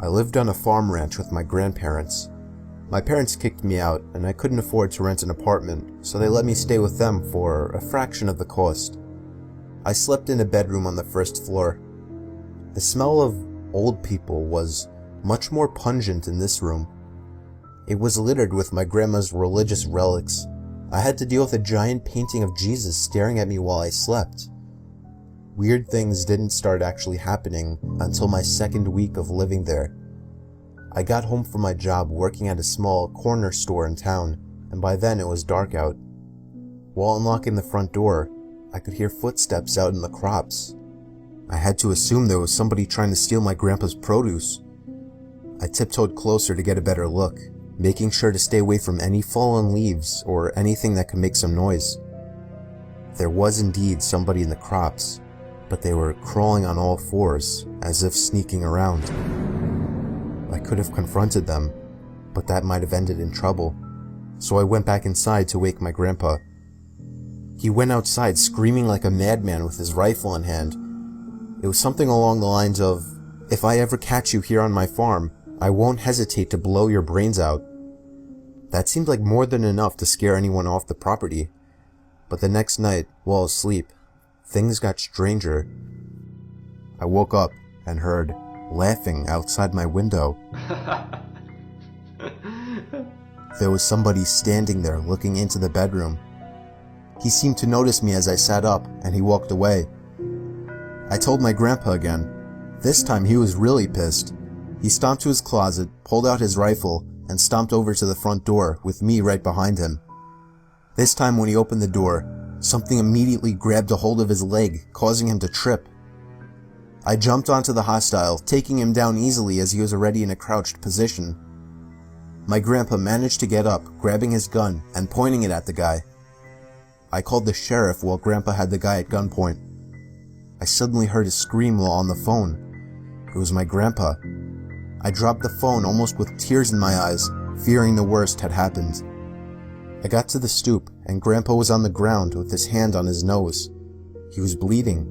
I lived on a farm ranch with my grandparents. My parents kicked me out and I couldn't afford to rent an apartment, so they let me stay with them for a fraction of the cost. I slept in a bedroom on the first floor. The smell of old people was much more pungent in this room. It was littered with my grandma's religious relics. I had to deal with a giant painting of Jesus staring at me while I slept. Weird things didn't start actually happening until my second week of living there. I got home from my job working at a small corner store in town, and by then it was dark out. While unlocking the front door, I could hear footsteps out in the crops. I had to assume there was somebody trying to steal my grandpa's produce. I tiptoed closer to get a better look, making sure to stay away from any fallen leaves or anything that could make some noise. There was indeed somebody in the crops, but they were crawling on all fours, as if sneaking around. I could have confronted them, but that might have ended in trouble, so I went back inside to wake my grandpa. He went outside screaming like a madman with his rifle in hand. It was something along the lines of, "If I ever catch you here on my farm, I won't hesitate to blow your brains out." That seemed like more than enough to scare anyone off the property, but the next night, while asleep, things got stranger. I woke up and heard laughing outside my window. There was somebody standing there looking into the bedroom. He seemed to notice me as I sat up, and he walked away. I told my grandpa again. This time he was really pissed. He stomped to his closet, pulled out his rifle, and stomped over to the front door with me right behind him. This time when he opened the door, something immediately grabbed a hold of his leg, causing him to trip. I jumped onto the hostile, taking him down easily as he was already in a crouched position. My grandpa managed to get up, grabbing his gun and pointing it at the guy. I called the sheriff while grandpa had the guy at gunpoint. I suddenly heard a scream while on the phone. It was my grandpa. I dropped the phone almost with tears in my eyes, fearing the worst had happened. I got to the stoop, and Grandpa was on the ground with his hand on his nose. He was bleeding.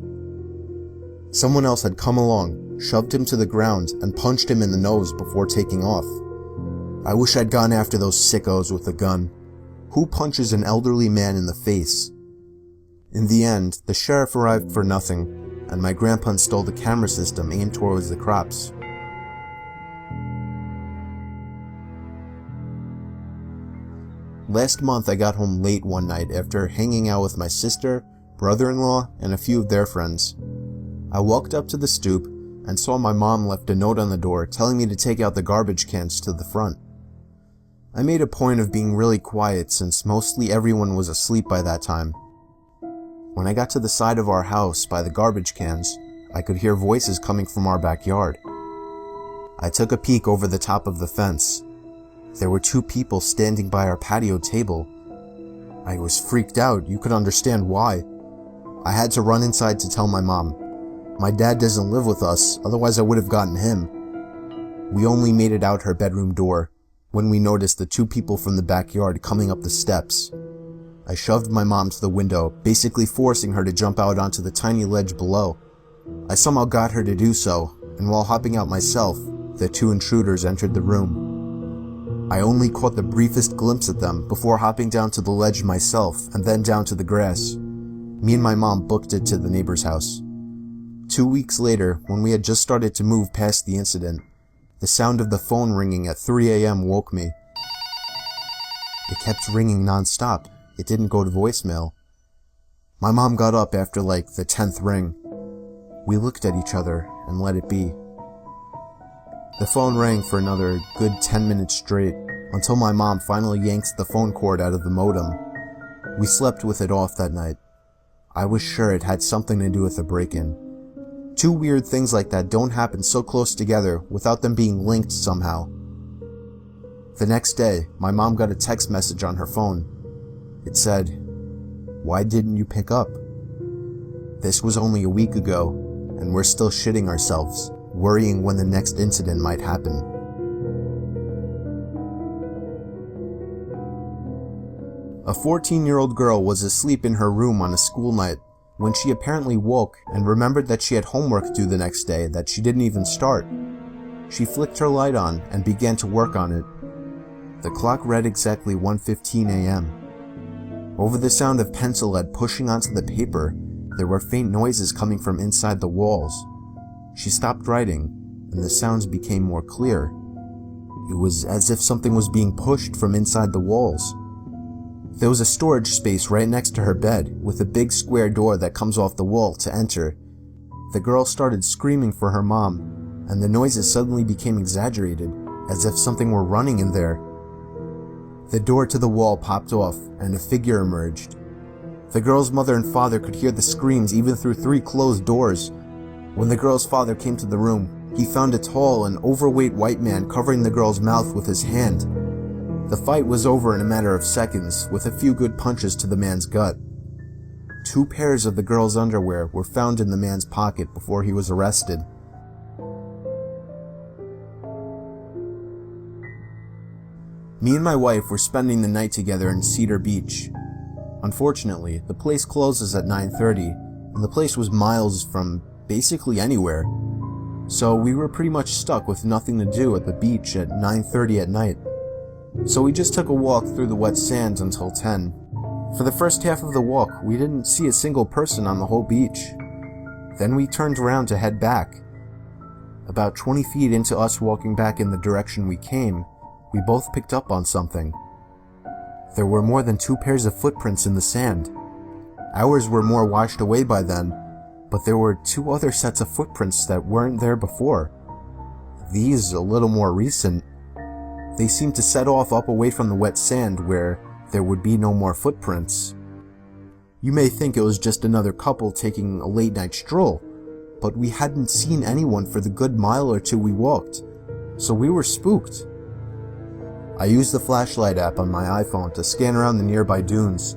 Someone else had come along, shoved him to the ground, and punched him in the nose before taking off. I wish I'd gone after those sickos with a gun. Who punches an elderly man in the face? In the end, the sheriff arrived for nothing, and my grandpa installed a camera system aimed towards the crops. Last month I got home late one night after hanging out with my sister, brother-in-law, and a few of their friends. I walked up to the stoop and saw my mom left a note on the door telling me to take out the garbage cans to the front. I made a point of being really quiet since mostly everyone was asleep by that time. When I got to the side of our house by the garbage cans, I could hear voices coming from our backyard. I took a peek over the top of the fence. There were two people standing by our patio table. I was freaked out. You could understand why. I had to run inside to tell my mom. My dad doesn't live with us, otherwise I would have gotten him. We only made it out her bedroom door when we noticed the two people from the backyard coming up the steps. I shoved my mom to the window, basically forcing her to jump out onto the tiny ledge below. I somehow got her to do so, and while hopping out myself, the two intruders entered the room. I only caught the briefest glimpse at them before hopping down to the ledge myself and then down to the grass. Me and my mom booked it to the neighbor's house. 2 weeks later, when we had just started to move past the incident, the sound of the phone ringing at 3 a.m. woke me. It kept ringing non-stop. It didn't go to voicemail. My mom got up after like the 10th ring. We looked at each other and let it be. The phone rang for another good 10 minutes straight, until my mom finally yanked the phone cord out of the modem. We slept with it off that night. I was sure it had something to do with the break-in. Two weird things like that don't happen so close together without them being linked somehow. The next day, my mom got a text message on her phone. It said, "Why didn't you pick up?" This was only a week ago, and we're still shitting ourselves, worrying when the next incident might happen. A 14-year-old girl was asleep in her room on a school night when she apparently woke and remembered that she had homework due the next day that she didn't even start. She flicked her light on and began to work on it. The clock read exactly 1:15 a.m. Over the sound of pencil lead pushing onto the paper, there were faint noises coming from inside the walls. She stopped writing, and the sounds became more clear. It was as if something was being pushed from inside the walls. There was a storage space right next to her bed, with a big square door that comes off the wall to enter. The girl started screaming for her mom, and the noises suddenly became exaggerated, as if something were running in there. The door to the wall popped off, and a figure emerged. The girl's mother and father could hear the screams even through 3 closed doors. When the girl's father came to the room, he found a tall and overweight white man covering the girl's mouth with his hand. The fight was over in a matter of seconds, with a few good punches to the man's gut. 2 pairs of the girl's underwear were found in the man's pocket before he was arrested. Me and my wife were spending the night together in Cedar Beach. Unfortunately, the place closes at 9:30, and the place was miles from basically anywhere. So we were pretty much stuck with nothing to do at the beach at 9:30 at night. So we just took a walk through the wet sand until 10. For the first half of the walk, we didn't see a single person on the whole beach. Then we turned around to head back. About 20 feet into us walking back in the direction we came, we both picked up on something. There were more than 2 pairs of footprints in the sand. Ours were more washed away by then, but there were 2 other sets of footprints that weren't there before. These, a little more recent. They seemed to set off up away from the wet sand where there would be no more footprints. You may think it was just another couple taking a late night stroll, but we hadn't seen anyone for the good mile or 2 we walked, so we were spooked. I used the flashlight app on my iPhone to scan around the nearby dunes.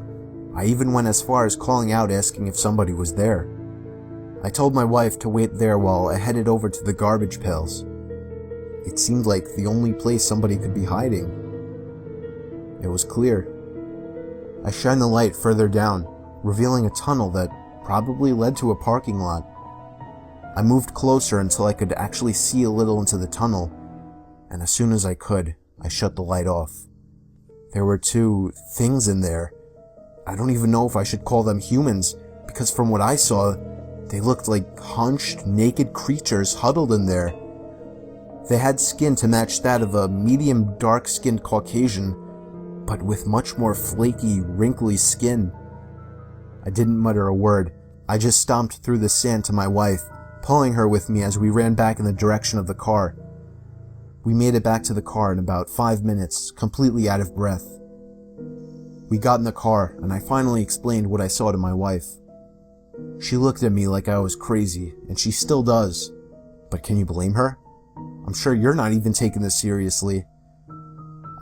I even went as far as calling out asking if somebody was there. I told my wife to wait there while I headed over to the garbage pails. It seemed like the only place somebody could be hiding. It was clear. I shined the light further down, revealing a tunnel that probably led to a parking lot. I moved closer until I could actually see a little into the tunnel, and as soon as I could, I shut the light off. There were 2 things in there. I don't even know if I should call them humans, because from what I saw, they looked like hunched, naked creatures huddled in there. They had skin to match that of a medium dark-skinned Caucasian, but with much more flaky, wrinkly skin. I didn't mutter a word. I just stomped through the sand to my wife, pulling her with me as we ran back in the direction of the car. We made it back to the car in about 5 minutes, completely out of breath. We got in the car, and I finally explained what I saw to my wife. She looked at me like I was crazy, and she still does. But can you blame her? I'm sure you're not even taking this seriously.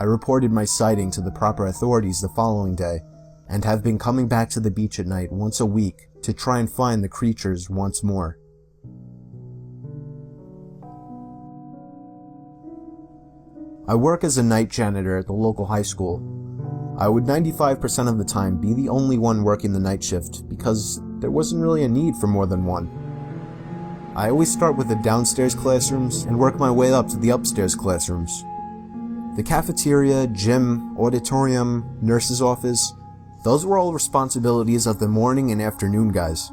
I reported my sighting to the proper authorities the following day, and have been coming back to the beach at night once a week to try and find the creatures once more. I work as a night janitor at the local high school. I would 95% of the time be the only one working the night shift because there wasn't really a need for more than one. I always start with the downstairs classrooms and work my way up to the upstairs classrooms. The cafeteria, gym, auditorium, nurse's office, those were all responsibilities of the morning and afternoon guys.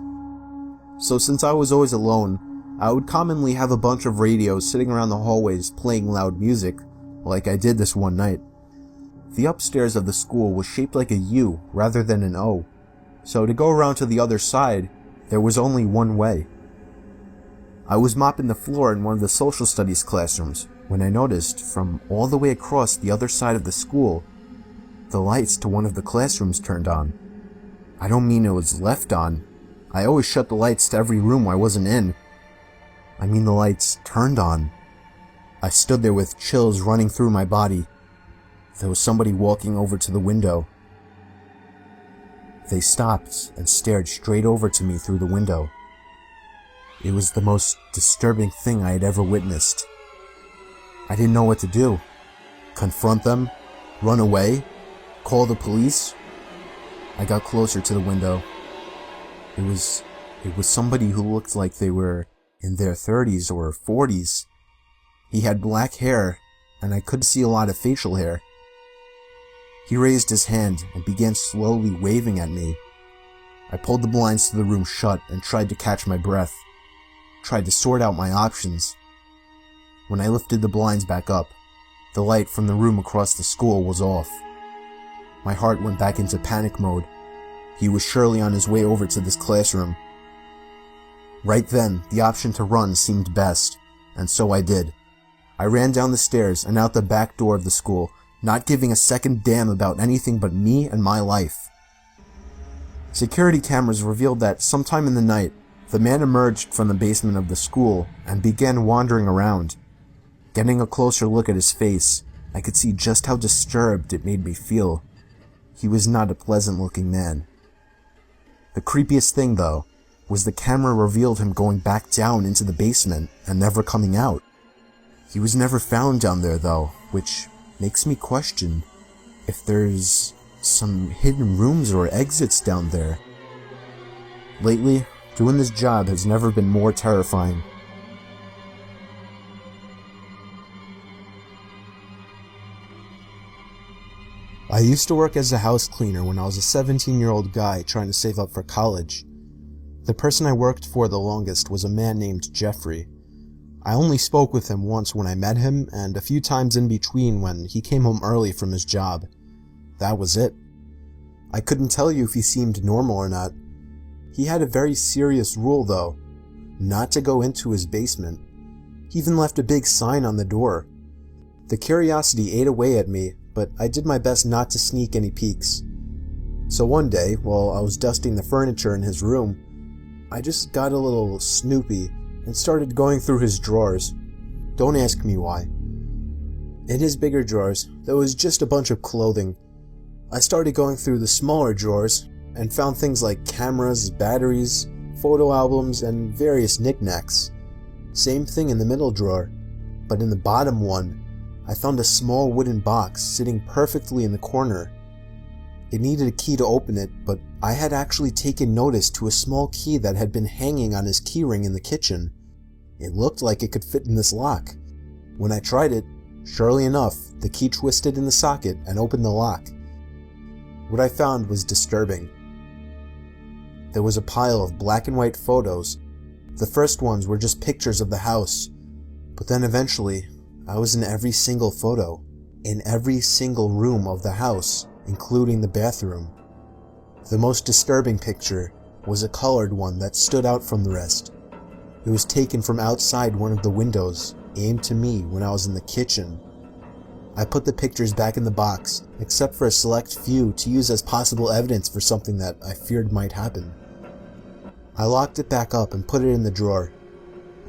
So since I was always alone, I would commonly have a bunch of radios sitting around the hallways playing loud music, like I did this one night. The upstairs of the school was shaped like a U rather than an O, so to go around to the other side, there was only one way. I was mopping the floor in one of the social studies classrooms when I noticed, from all the way across the other side of the school, the lights to one of the classrooms turned on. I don't mean it was left on. I always shut the lights to every room I wasn't in. I mean the lights turned on. I stood there with chills running through my body. There was somebody walking over to the window. They stopped and stared straight over to me through the window. It was the most disturbing thing I had ever witnessed. I didn't know what to do. Confront them? Run away? Call the police? I got closer to the window. It was somebody who looked like they were in their 30s or 40s. He had black hair, and I could see a lot of facial hair. He raised his hand and began slowly waving at me. I pulled the blinds to the room shut and tried to catch my breath. Tried to sort out my options. When I lifted the blinds back up, the light from the room across the school was off. My heart went back into panic mode. He was surely on his way over to this classroom. Right then, the option to run seemed best, and so I did. I ran down the stairs and out the back door of the school, not giving a second damn about anything but me and my life. Security cameras revealed that sometime in the night, the man emerged from the basement of the school and began wandering around. Getting a closer look at his face, I could see just how disturbed it made me feel. He was not a pleasant-looking man. The creepiest thing, though, was the camera revealed him going back down into the basement and never coming out. He was never found down there, though, which makes me question if there's some hidden rooms or exits down there. Lately, doing this job has never been more terrifying. I used to work as a house cleaner when I was a 17-year-old guy trying to save up for college. The person I worked for the longest was a man named Jeffrey. I only spoke with him once when I met him, and a few times in between when he came home early from his job. That was it. I couldn't tell you if he seemed normal or not. He had a very serious rule, though, not to go into his basement. He even left a big sign on the door. The curiosity ate away at me, but I did my best not to sneak any peeks. So one day, while I was dusting the furniture in his room, I just got a little snoopy and started going through his drawers. Don't ask me why. In his bigger drawers, there was just a bunch of clothing. I started going through the smaller drawers and found things like cameras, batteries, photo albums, and various knickknacks. Same thing in the middle drawer, but in the bottom one, I found a small wooden box sitting perfectly in the corner. It needed a key to open it, but I had actually taken notice to a small key that had been hanging on his keyring in the kitchen. It looked like it could fit in this lock. When I tried it, surely enough, the key twisted in the socket and opened the lock. What I found was disturbing. There was a pile of black and white photos. The first ones were just pictures of the house, but then eventually, I was in every single photo, in every single room of the house, including the bathroom. The most disturbing picture was a colored one that stood out from the rest. It was taken from outside one of the windows, aimed to me when I was in the kitchen. I put the pictures back in the box, except for a select few to use as possible evidence for something that I feared might happen. I locked it back up and put it in the drawer.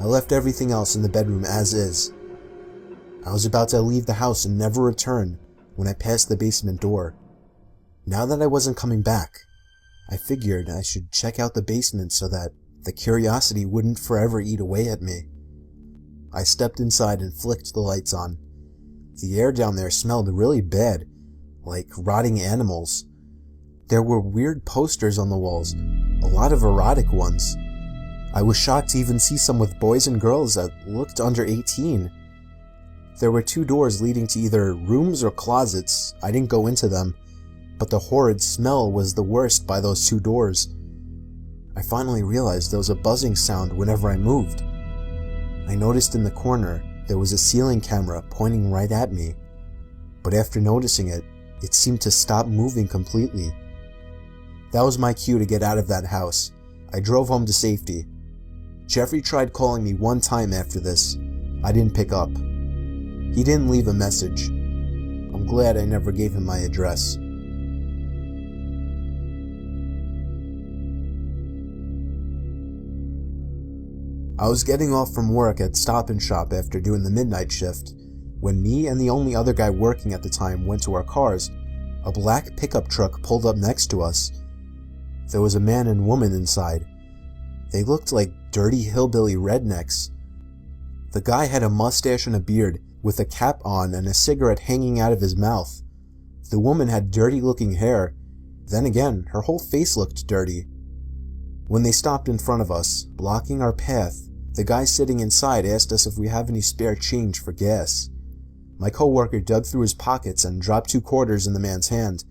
I left everything else in the bedroom as is. I was about to leave the house and never return when I passed the basement door. Now that I wasn't coming back, I figured I should check out the basement so that the curiosity wouldn't forever eat away at me. I stepped inside and flicked the lights on. The air down there smelled really bad, like rotting animals. There were weird posters on the walls, a lot of erotic ones. I was shocked to even see some with boys and girls that looked under 18. There were 2 doors leading to either rooms or closets. I didn't go into them, but the horrid smell was the worst by those 2 doors. I finally realized there was a buzzing sound whenever I moved. I noticed in the corner there was a ceiling camera pointing right at me, but after noticing it, it seemed to stop moving completely. That was my cue to get out of that house. I drove home to safety. Jeffrey tried calling me one time after this. I didn't pick up. He didn't leave a message. I'm glad I never gave him my address. I was getting off from work at Stop and Shop after doing the midnight shift. When me and the only other guy working at the time went to our cars, a black pickup truck pulled up next to us. There was a man and woman inside. They looked like dirty hillbilly rednecks. The guy had a mustache and a beard, with a cap on and a cigarette hanging out of his mouth. The woman had dirty-looking hair. Then again, her whole face looked dirty. When they stopped in front of us, blocking our path, The guy sitting inside asked us if we have any spare change for gas. My coworker dug through his pockets and dropped 2 quarters in the man's hand.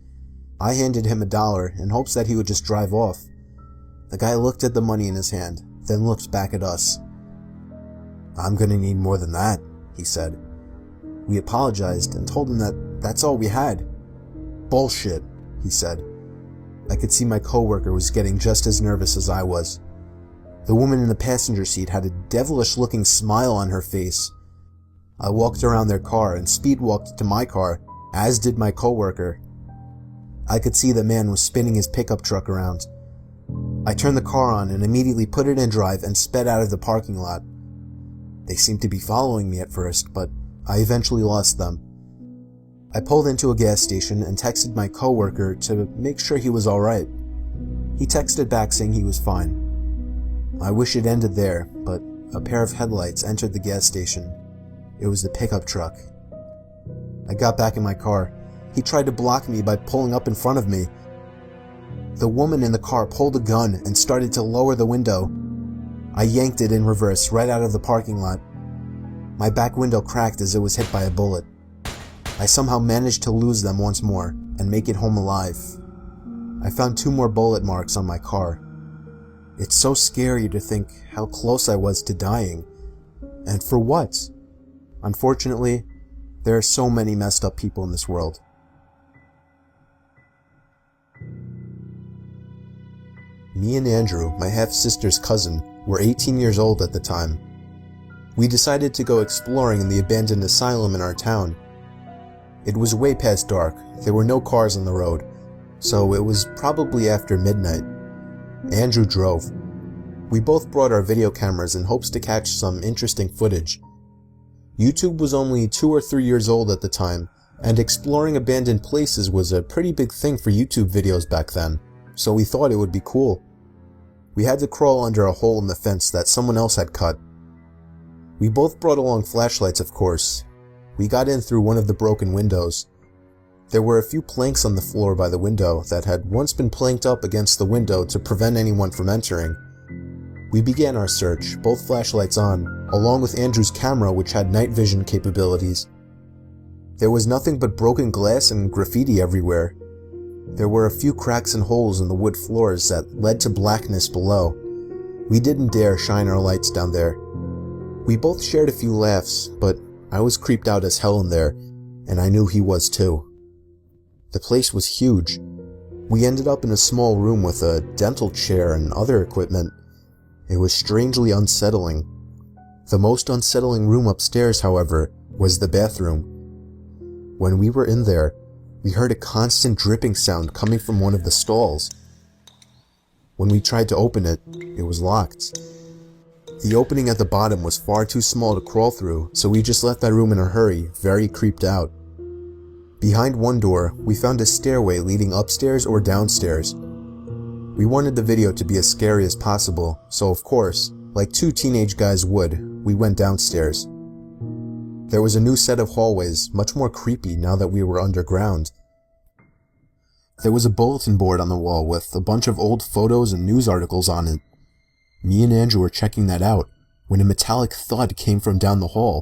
I handed him $1 in hopes that he would just drive off. The guy looked at the money in his hand, then looked back at us. "I'm gonna need more than that," he said. We apologized and told him that that's all we had. "Bullshit," he said. I could see my coworker was getting just as nervous as I was. The woman in the passenger seat had a devilish-looking smile on her face. I walked around their car and speed-walked to my car, as did my coworker. I could see the man was spinning his pickup truck around. I turned the car on and immediately put it in drive and sped out of the parking lot. They seemed to be following me at first, but I eventually lost them. I pulled into a gas station and texted my coworker to make sure he was alright. He texted back saying he was fine. I wish it ended there, but a pair of headlights entered the gas station. It was the pickup truck. I got back in my car. He tried to block me by pulling up in front of me. The woman in the car pulled a gun and started to lower the window. I yanked it in reverse right out of the parking lot. My back window cracked as it was hit by a bullet. I somehow managed to lose them once more and make it home alive. I found 2 more bullet marks on my car. It's so scary to think how close I was to dying. And for what? Unfortunately, there are so many messed up people in this world. Me and Andrew, my half-sister's cousin, were 18 years old at the time. We decided to go exploring in the abandoned asylum in our town. It was way past dark, there were no cars on the road, so it was probably after midnight. Andrew drove. We both brought our video cameras in hopes to catch some interesting footage. YouTube was only 2 or 3 years old at the time, and exploring abandoned places was a pretty big thing for YouTube videos back then, so we thought it would be cool. We had to crawl under a hole in the fence that someone else had cut. We both brought along flashlights, of course. We got in through one of the broken windows. There were a few planks on the floor by the window that had once been planked up against the window to prevent anyone from entering. We began our search, both flashlights on, along with Andrew's camera which had night vision capabilities. There was nothing but broken glass and graffiti everywhere. There were a few cracks and holes in the wood floors that led to blackness below. We didn't dare shine our lights down there. We both shared a few laughs, but I was creeped out as hell in there, and I knew he was too. The place was huge. We ended up in a small room with a dental chair and other equipment. It was strangely unsettling. The most unsettling room upstairs, however, was the bathroom. When we were in there, we heard a constant dripping sound coming from one of the stalls. When we tried to open it, it was locked. The opening at the bottom was far too small to crawl through, so we just left that room in a hurry, very creeped out. Behind one door, we found a stairway leading upstairs or downstairs. We wanted the video to be as scary as possible, so of course, like 2 teenage guys would, we went downstairs. There was a new set of hallways, much more creepy now that we were underground. There was a bulletin board on the wall with a bunch of old photos and news articles on it. Me and Andrew were checking that out when a metallic thud came from down the hall.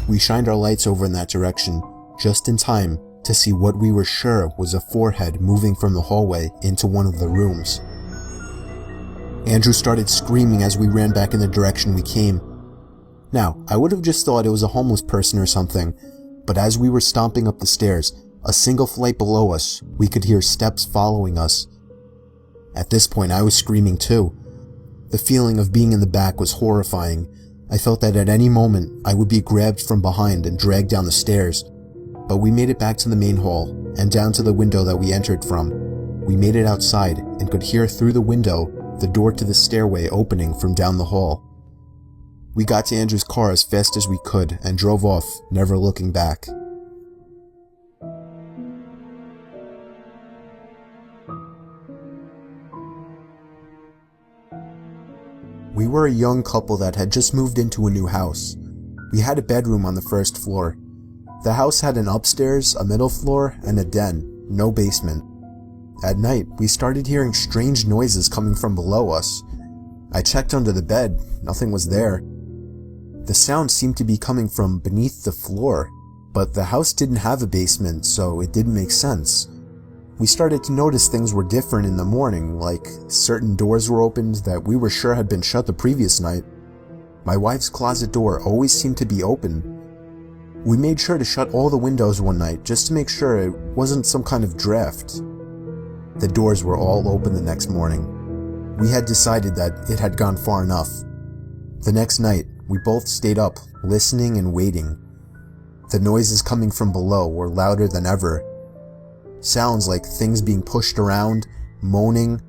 We shined our lights over in that direction, just in time to see what we were sure was a forehead moving from the hallway into one of the rooms. Andrew started screaming as we ran back in the direction we came. Now, I would have just thought it was a homeless person or something, but as we were stomping up the stairs, a single flight below us, we could hear steps following us. At this point, I was screaming too. The feeling of being in the back was horrifying. I felt that at any moment, I would be grabbed from behind and dragged down the stairs. But we made it back to the main hall, and down to the window that we entered from. We made it outside, and could hear through the window the door to the stairway opening from down the hall. We got to Andrew's car as fast as we could, and drove off, never looking back. We were a young couple that had just moved into a new house. We had a bedroom on the first floor. The house had an upstairs, a middle floor, and a den, no basement. At night, we started hearing strange noises coming from below us. I checked under the bed, nothing was there. The sound seemed to be coming from beneath the floor, but the house didn't have a basement, so it didn't make sense. We started to notice things were different in the morning, like certain doors were opened that we were sure had been shut the previous night. My wife's closet door always seemed to be open. We made sure to shut all the windows one night just to make sure it wasn't some kind of draft. The doors were all open the next morning. We had decided that it had gone far enough. The next night, we both stayed up, listening and waiting. The noises coming from below were louder than ever. Sounds like things being pushed around, moaning.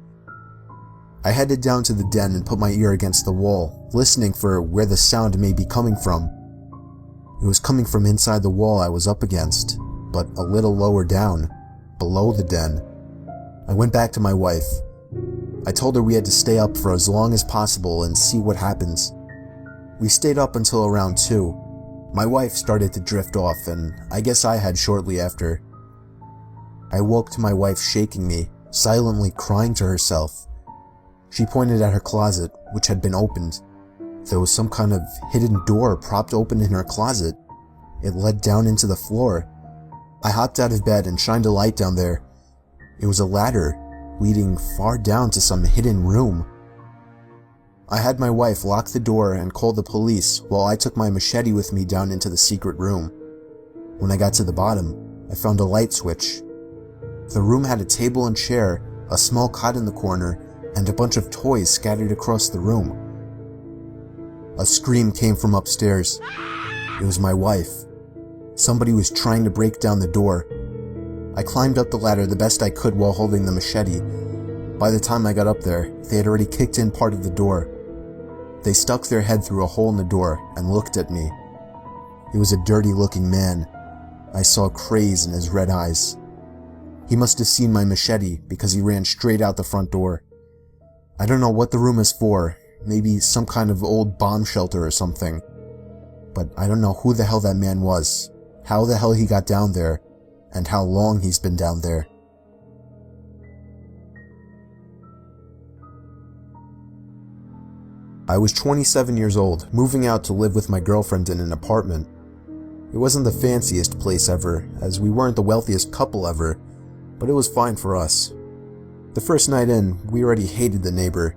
I headed down to the den and put my ear against the wall, listening for where the sound may be coming from. It was coming from inside the wall I was up against, but a little lower down, below the den. I went back to my wife. I told her we had to stay up for as long as possible and see what happens. We stayed up until around 2. My wife started to drift off, and I guess I had shortly after. I woke to my wife shaking me, silently crying to herself. She pointed at her closet, which had been opened. There was some kind of hidden door propped open in her closet. It led down into the floor. I hopped out of bed and shined a light down there. It was a ladder, leading far down to some hidden room. I had my wife lock the door and call the police while I took my machete with me down into the secret room. When I got to the bottom, I found a light switch. The room had a table and chair, a small cot in the corner, and a bunch of toys scattered across the room. A scream came from upstairs. It was my wife. Somebody was trying to break down the door. I climbed up the ladder the best I could while holding the machete. By the time I got up there, they had already kicked in part of the door. They stuck their head through a hole in the door and looked at me. He was a dirty-looking man. I saw craze in his red eyes. He must have seen my machete because he ran straight out the front door. I don't know what the room is for, maybe some kind of old bomb shelter or something. But I don't know who the hell that man was, how the hell he got down there, and how long he's been down there. I was 27 years old, moving out to live with my girlfriend in an apartment. It wasn't the fanciest place ever, as we weren't the wealthiest couple ever, but it was fine for us. The first night in, we already hated the neighbor.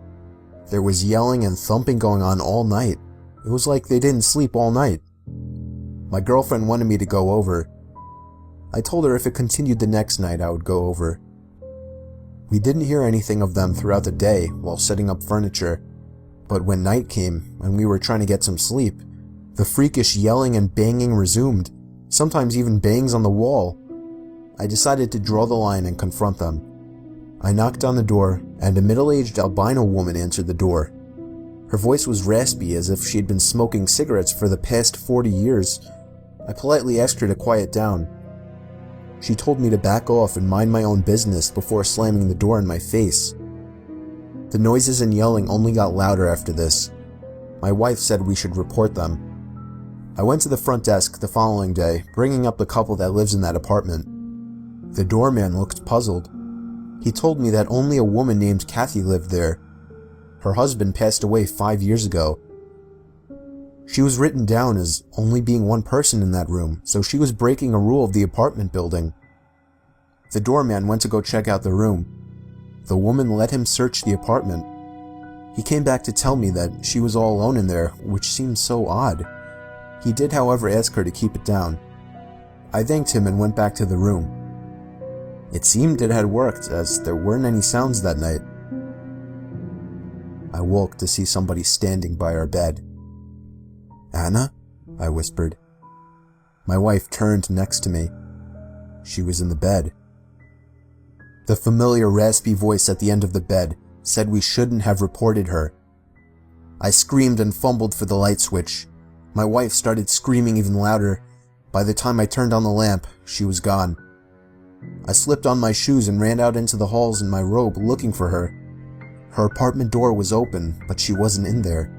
There was yelling and thumping going on all night. It was like they didn't sleep all night. My girlfriend wanted me to go over. I told her if it continued the next night, I would go over. We didn't hear anything of them throughout the day while setting up furniture, but when night came and we were trying to get some sleep, the freakish yelling and banging resumed, sometimes even bangs on the wall. I decided to draw the line and confront them. I knocked on the door, and a middle-aged albino woman answered the door. Her voice was raspy, as if she had been smoking cigarettes for the past 40 years. I politely asked her to quiet down. She told me to back off and mind my own business before slamming the door in my face. The noises and yelling only got louder after this. My wife said we should report them. I went to the front desk the following day, bringing up the couple that lives in that apartment. The doorman looked puzzled. He told me that only a woman named Kathy lived there. Her husband passed away 5 years ago. She was written down as only being one person in that room, so she was breaking a rule of the apartment building. The doorman went to go check out the room. The woman let him search the apartment. He came back to tell me that she was all alone in there, which seemed so odd. He did, however, ask her to keep it down. I thanked him and went back to the room. It seemed it had worked, as there weren't any sounds that night. I woke to see somebody standing by our bed. "Anna?" I whispered. My wife turned next to me. She was in the bed. The familiar raspy voice at the end of the bed said we shouldn't have reported her. I screamed and fumbled for the light switch. My wife started screaming even louder. By the time I turned on the lamp, she was gone. I slipped on my shoes and ran out into the halls in my robe looking for her. Her apartment door was open, but she wasn't in there.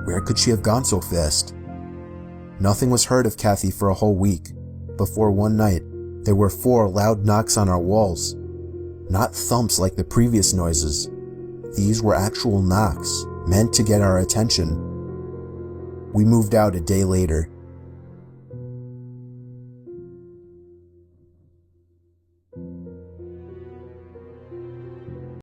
Where could she have gone so fast? Nothing was heard of Kathy for a whole week, before one night there were 4 loud knocks on our walls. Not thumps like the previous noises. These were actual knocks, meant to get our attention. We moved out a day later,